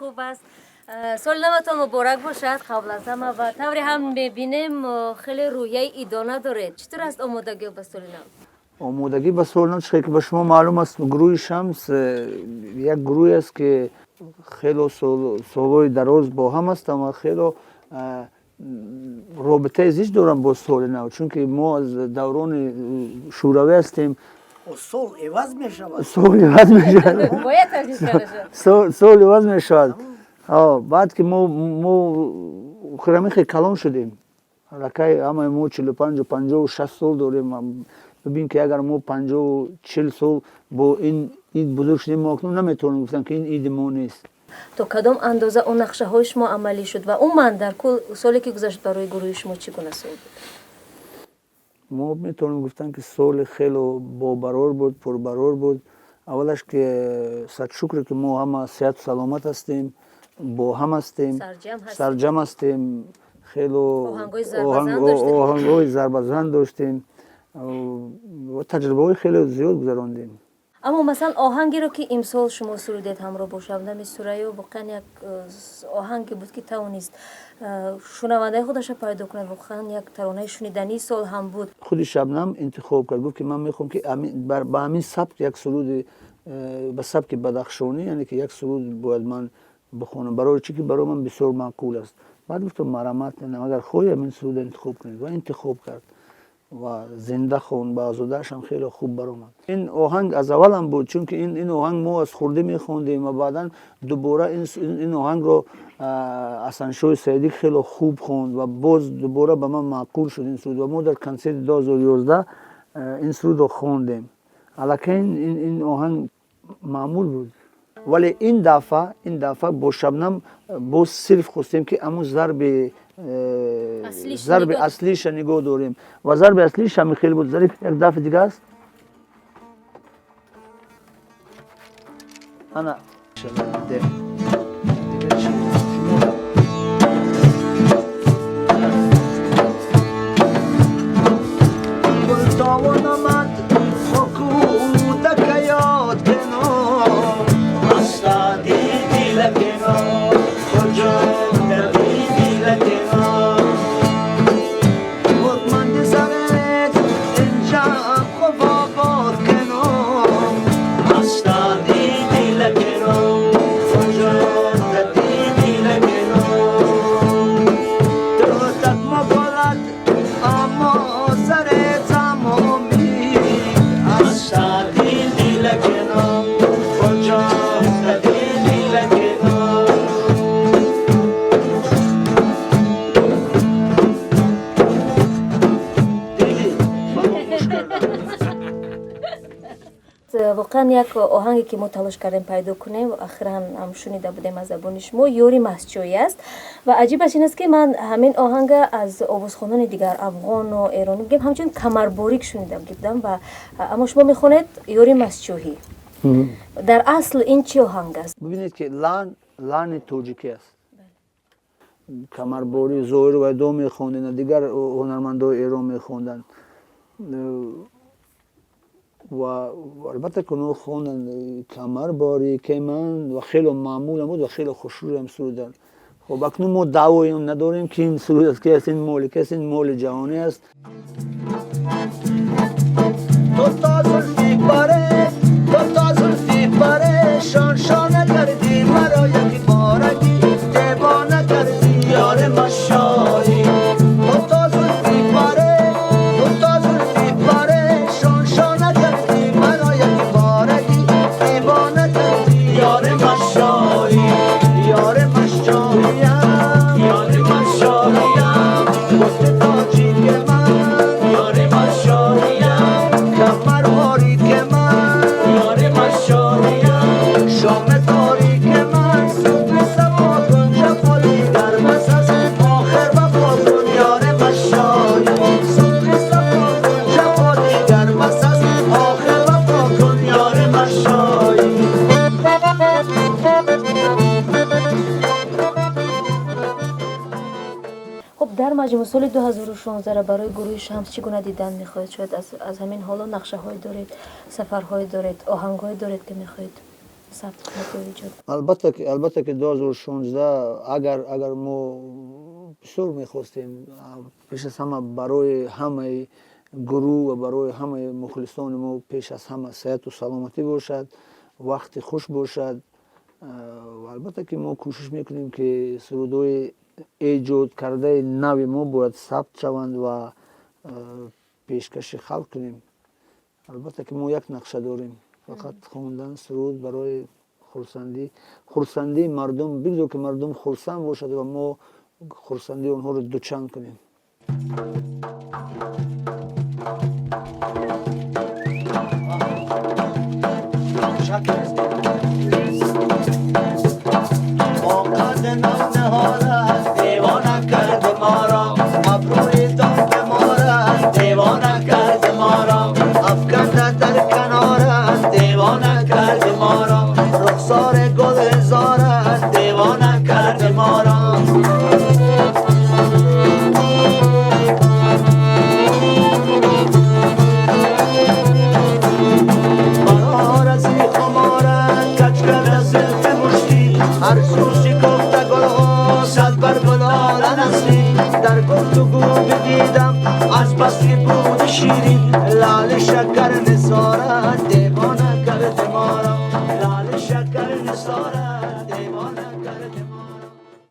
خوب است. سال نوتان مبارک باشد قبل از همه و طوری هم میبینیم خیلی رویه ایدانه دارید. چطور است آمادگی به سال نو؟ آمادگی به سال نو چه که به شما معلوم است گروه شمس یک گروه است که خیلی سالهای دراز با هم است و خیلی رابطه زیست دارم با سال نو، چون که ما از دوران شوروی هستیم. سال عوض می شود. سال عوض می شود. باید تغییر کرده شد. سال عوض می شود. بعد که ما خیلی خیلی کلان شدیم. رکای همه ما 45 و 50 و 60 سال داریم. ببین که اگر ما 50 و 40 سال با این اید بزرگ شدیم، ما اکنون نمیتونیم گفتن که این اید ما نیست. تا کدام اندازه اون نقشه های شما عملی شد و اون من در کل سالی که گذشت برای گروه شما چگونه سال بود؟ ما میتونیم گفتن که سال خیلی باقرار بود، پرقرار بود. اولش که صد شکر که ما همه صحت و سلامت هستیم، با هم هستیم، سرجم هستیم، خیلی آهنگای ضربه‌زن داشتیم و تجربه های خیلی زیاد گذراندیم. اما مثلا آهنگی رو که امسال شما سرودید همراه با شبنم سریا واقعا یک آهنگی بود که توانست شنونده خودش پیدا کنه، واقعا یک ترانه شنیدنی سال هم بود. خود شبنم انتخاب کرد، گفت که من میخوام که با همین سبک یک سرود به سبک بدخشانی، یعنی که یک سرود باید من بخونم برای چی که برای من بسیار معقول است. بعد گفتم مرحمت اگر خواهی همین سرود انتخاب کنید و انتخاب کرد و زنده خون با آزاده‌اش هم خیلی خوب برآمد. این آهنگ از اول هم بود، چون که این آهنگ ما از خورده میخوندیم و بعدا دوباره این آهنگ رو حسن شاه سیدی خیلی خوب خوند و باز دوباره به من معقول شد این سرود و ما در کنسرت 2011 این سرود رو خوندیم. البته این آهنگ معمول بود، ولی این دفعه با شبنم باز صرف خواستیم که همون ضرب اصلیش نگاه داریم و ضرب اصلیش هم خیلی بود. ظریف یک دفعه دیگه است. انا واقعا یک آهنگی که ما تلاش کردیم پیدا کنیم و اخیراً هم شنیده بودیم از زبان شما یوری مسجویی است و عجیبش این است که من همین آهنگ از آوازخوانان دیگر افغان و ایرانی میگم همچنین کمرباریک شنیده بودم و اما شما میخونید یوری مسجویی. در اصل این چی آهنگ است؟ ببینید که لان توجیکی است. کمرباری زهیر و دو میخوندن، دیگر هنرمندای ایران میخوندن و البته کنو خوندن کمرباری که من و خیلی معمول بود و خیلی خوشرو هم سرودن. خب اکنون ما دعوایی نداریم که این سرود است که این مال که این مال جهانی است. تو تا زلفی پاره شان شان کردی مرا یکی بارگی دیوانه کردی یار مشایی. تو تا زلفی پاره شان شان کردی مرا یکی بارگی دیوانه کردی یار مشایی. یار مشاییم یار مشاییم گفت تاجی که من یار مشاییم کمرباری که من یار مشاییم شام تاری که من صبح سما کن جفایی در مساس آخر وفا کن یار مشاییم صبح سما کن جفایی در مساس آخر وفا کن یار مشاییم. خب در مجموع سال 2016 را برای گروه شمس چگونه دیدن میخواهید؟ شاید از همین حالا نقشه های دارید، سفرهای دارید، آهنگهای دارید که میخواهید ثبت کنید یا ایجاد؟ البته که 2016 اگر ما بسیار میخواستیم پیش از همه برای همه گروه و برای همه مخلصان ما پیش از همه صحت و سلامتی باشد، وقت خوش باشد. و البته که ما کوشش میکنیم که سرودهای ایجاد کرده نو ما باید ثبت شوند و پیشکش خلق کنیم. البته که ما یک نقشه داریم، فقط خواندن سرود برای خرسندی مردم، بگذار که مردم خرسند باشد و ما خرسندی اونها رو دوچند کنیم. در گفتگو بدیدم از بس که بود شیرین، لال شکر نثارت دیوانه کرد ما را، لال شکر نثارت دیوانه